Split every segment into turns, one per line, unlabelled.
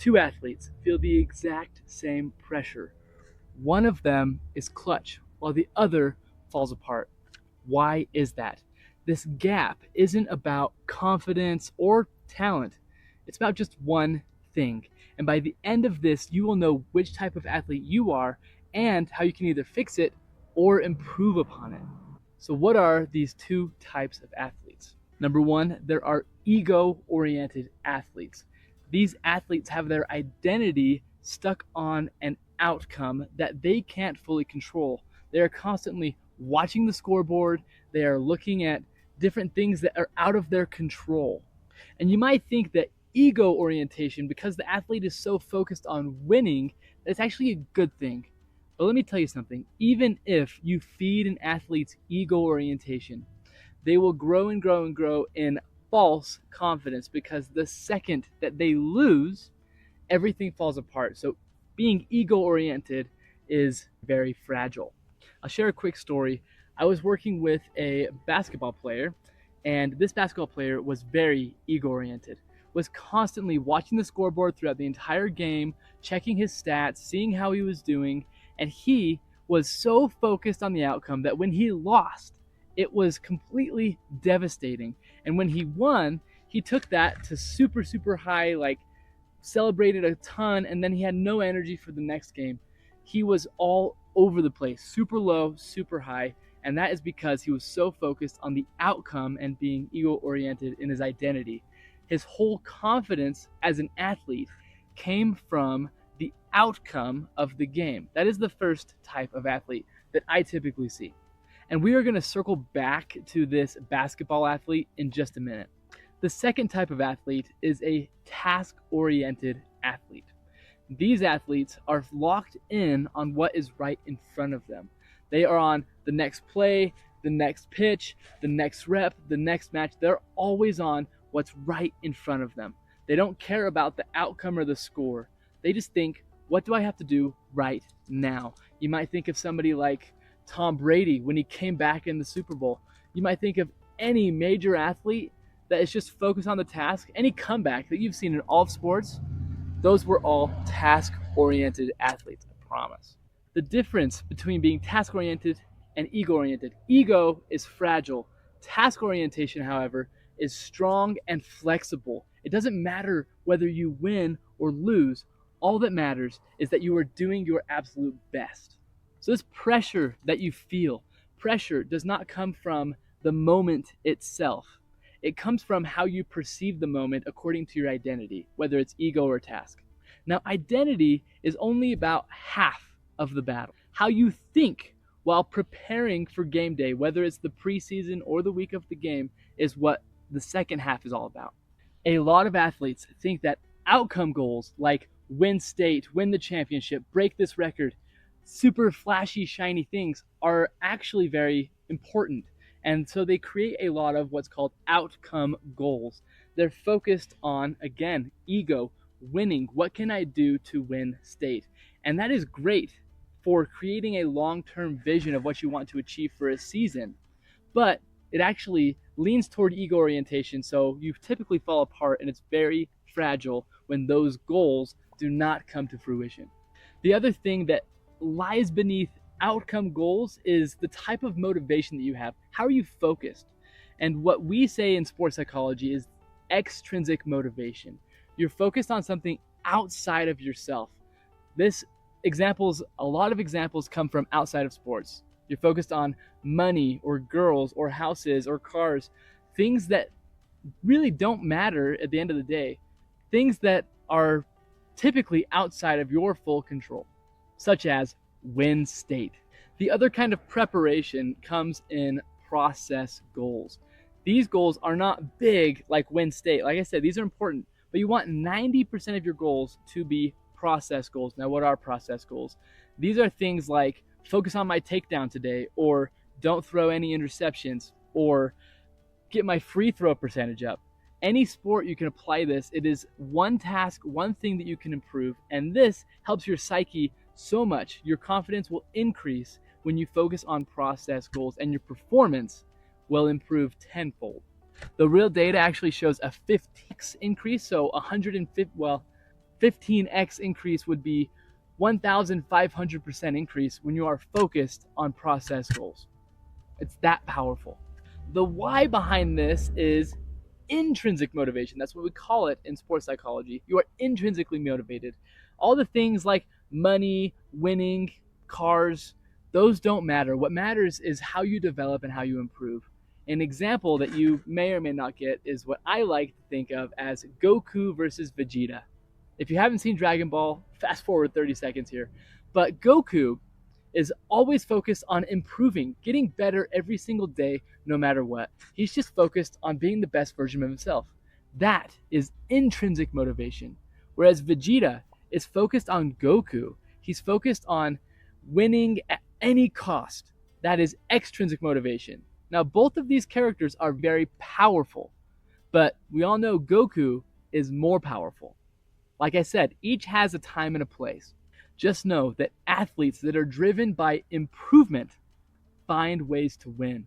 Two athletes feel the exact same pressure. One of them is clutch, while the other falls apart. Why is that? This gap isn't about confidence or talent. It's about just one thing. And by the end of this, you will know which type of athlete you are and how you can either fix it or improve upon it. So, what are these two types of athletes? Number one, there are ego oriented athletes. These athletes have their identity stuck on an outcome that they can't fully control. They are constantly watching the scoreboard, they are looking at different things that are out of their control. And you might think that ego orientation, because the athlete is so focused on winning, that's actually a good thing. But let me tell you something, even if you feed an athlete's ego orientation, they will grow and grow and grow in false confidence because the second that they lose, everything falls apart. So being ego oriented is very fragile. I'll share a quick story. I was working with a basketball player, and this basketball player was very ego oriented, was constantly watching the scoreboard throughout the entire game, checking his stats, seeing how he was doing, and he was so focused on the outcome that when he lost, it was completely devastating. And when he won, he took that to super, super high, like celebrated a ton, and then he had no energy for the next game. He was all over the place, super low, super high, and that is because he was so focused on the outcome and being ego oriented in his identity. His whole confidence as an athlete came from the outcome of the game. That is the first type of athlete that I typically see. And we are going to circle back to this basketball athlete in just a minute. The second type of athlete is a task-oriented athlete. These athletes are locked in on what is right in front of them. They are on the next play, the next pitch, the next rep, the next match. They're always on what's right in front of them. They don't care about the outcome or the score. They just think, what do I have to do right now? You might think of somebody like Tom Brady when he came back in the Super Bowl. You might think of any major athlete that is just focused on the task. Any comeback that you've seen in all sports, those were all task-oriented athletes, I promise. The difference between being task-oriented and ego-oriented. Ego is fragile. Task orientation, however, is strong and flexible. It doesn't matter whether you win or lose. All that matters is that you are doing your absolute best. So this pressure that you feel, pressure does not come from the moment itself. It comes from how you perceive the moment according to your identity, whether it's ego or task. Now, identity is only about half of the battle. How you think while preparing for game day, whether it's the preseason or the week of the game, is what the second half is all about. A lot of athletes think that outcome goals like win state, win the championship, break this record, super flashy, shiny things are actually very important. And so they create a lot of what's called outcome goals. They're focused on, again, ego, winning. What can I do to win state? And that is great for creating a long-term vision of what you want to achieve for a season. But it actually leans toward ego orientation, so you typically fall apart, and it's very fragile when those goals do not come to fruition. The other thing that lies beneath outcome goals is the type of motivation that you have. How are you focused? And what we say in sports psychology is extrinsic motivation. You're focused on something outside of yourself. A lot of examples come from outside of sports. You're focused on money or girls or houses or cars, things that really don't matter at the end of the day, things that are typically outside of your full control, such as win state. The other kind of preparation comes in process goals. These goals are not big like win state. Like I said, these are important, but you want 90% of your goals to be process goals. Now, what are process goals? These are things like focus on my takedown today, or don't throw any interceptions, or get my free throw percentage up. Any sport you can apply this. It is one task, one thing that you can improve, and this helps your psyche so much. Your confidence will increase when you focus on process goals, and your performance will improve tenfold. The real data actually shows a 50x increase, so 15x increase would be 1,500% increase when you are focused on process goals. It's that powerful. The why behind this is intrinsic motivation. That's what we call it in sports psychology. You are intrinsically motivated. All the things like money, winning, cars, those don't matter. What matters is how you develop and how you improve. An example that you may or may not get is what I like to think of as Goku versus Vegeta. If you haven't seen Dragon Ball, fast forward 30 seconds here. But Goku is always focused on improving, getting better every single day, no matter what. He's just focused on being the best version of himself. That is intrinsic motivation. Whereas Vegeta is focused on Goku. He's focused on winning at any cost. That is extrinsic motivation. Now, both of these characters are very powerful, but we all know Goku is more powerful. Like I said, each has a time and a place. Just know that athletes that are driven by improvement find ways to win.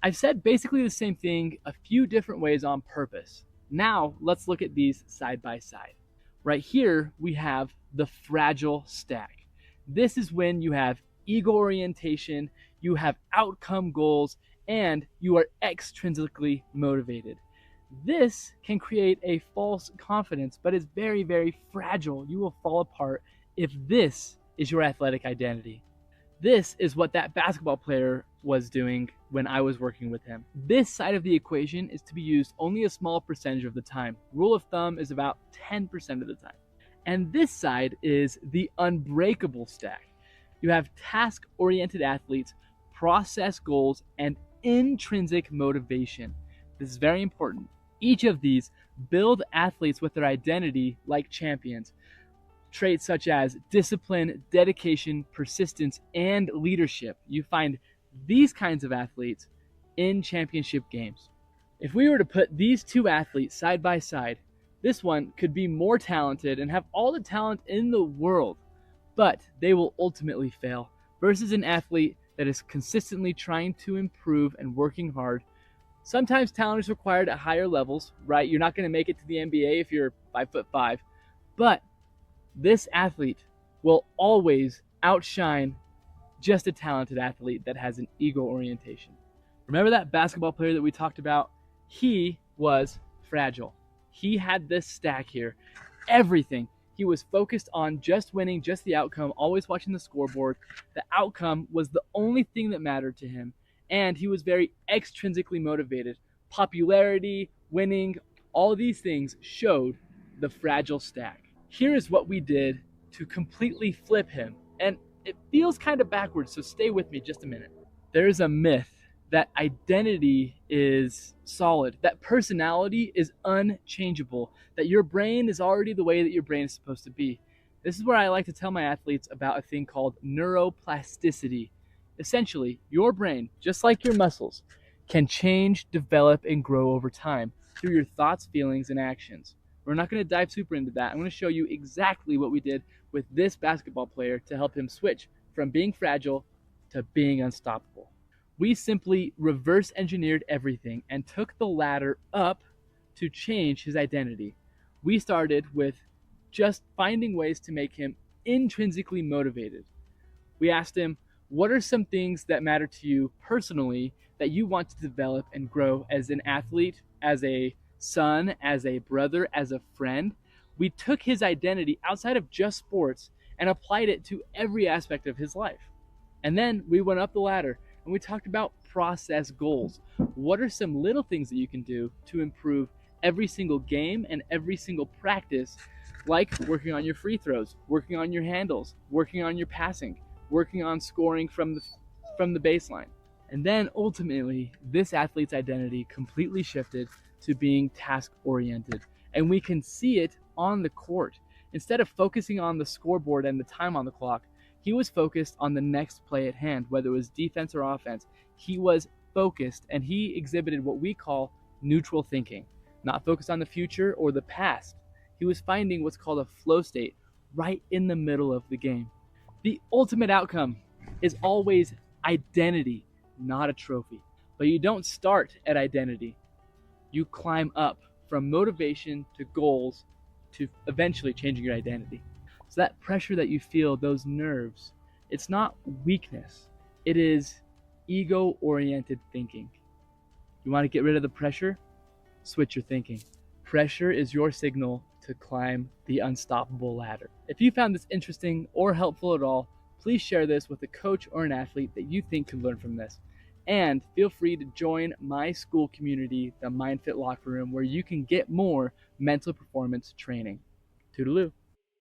I've said basically the same thing a few different ways on purpose. Now, let's look at these side by side. Right here, we have the fragile stack. This is when you have ego orientation, you have outcome goals, and you are extrinsically motivated. This can create a false confidence, but is very, very fragile. You will fall apart if this is your athletic identity. This is what that basketball player was doing when I was working with him. This side of the equation is to be used only a small percentage of the time. Rule of thumb is about 10% of the time. And this side is the unbreakable stack. You have task-oriented athletes, process goals, and intrinsic motivation. This is very important. Each of these build athletes with their identity like champions. Traits such as discipline, dedication, persistence, and leadership. You find these kinds of athletes in championship games. If we were to put these two athletes side by side, this one could be more talented and have all the talent in the world, but they will ultimately fail, versus an athlete that is consistently trying to improve and working hard. Sometimes talent is required at higher levels, right? You're not going to make it to the NBA if you're 5'5", but this athlete will always outshine just a talented athlete that has an ego orientation. Remember that basketball player that we talked about? He was fragile. He had this stack here. Everything. He was focused on just winning, just the outcome, always watching the scoreboard. The outcome was the only thing that mattered to him. And he was very extrinsically motivated. Popularity, winning, all these things showed the fragile stack. Here is what we did to completely flip him. And it feels kind of backwards, so stay with me just a minute. There is a myth that identity is solid, that personality is unchangeable, that your brain is already the way that your brain is supposed to be. This is where I like to tell my athletes about a thing called neuroplasticity. Essentially, your brain, just like your muscles, can change, develop, and grow over time through your thoughts, feelings, and actions. We're not going to dive super into that. I'm going to show you exactly what we did with this basketball player to help him switch from being fragile to being unstoppable. We simply reverse engineered everything and took the ladder up to change his identity. We started with just finding ways to make him intrinsically motivated. We asked him, what are some things that matter to you personally that you want to develop and grow as an athlete, as a son, as a brother, as a friend? We took his identity outside of just sports and applied it to every aspect of his life. And then we went up the ladder and we talked about process goals. What are some little things that you can do to improve every single game and every single practice, like working on your free throws, working on your handles, working on your passing, working on scoring from the baseline. And then ultimately, this athlete's identity completely shifted to being task-oriented. And we can see it on the court. Instead of focusing on the scoreboard and the time on the clock, he was focused on the next play at hand, whether it was defense or offense. He was focused, and he exhibited what we call neutral thinking, not focused on the future or the past. He was finding what's called a flow state right in the middle of the game. The ultimate outcome is always identity, not a trophy. But you don't start at identity. You climb up from motivation to goals to eventually changing your identity. So that pressure that you feel, those nerves, it's not weakness. It is ego-oriented thinking. You want to get rid of the pressure? Switch your thinking. Pressure is your signal to climb the unstoppable ladder. If you found this interesting or helpful at all, please share this with a coach or an athlete that you think could learn from this. And feel free to join my school community, the MindFit Locker Room, where you can get more mental performance training. Toodaloo.